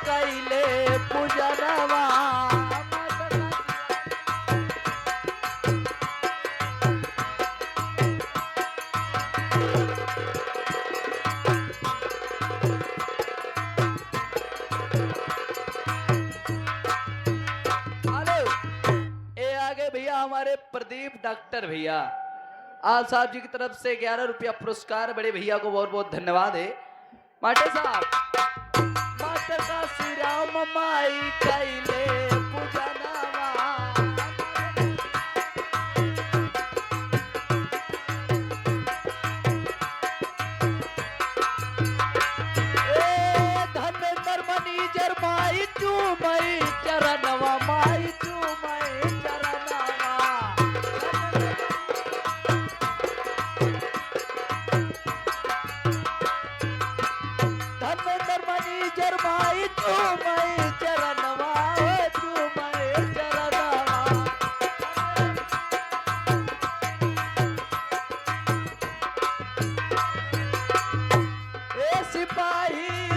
कैले पूजनवा। भैया हमारे प्रदीप डॉक्टर भैया आल साहब जी की तरफ से 11 रुपया पुरस्कार, बड़े भैया को बहुत बहुत धन्यवाद है। माटे साहब माटे का श्री राम माई कैले पूजनवा। ए धन्य मनी जर माई चूमई चरणवा, माई चूमई चरणवा। माई चूमई चरणवा, चूमई चरणवा। ए सिपाही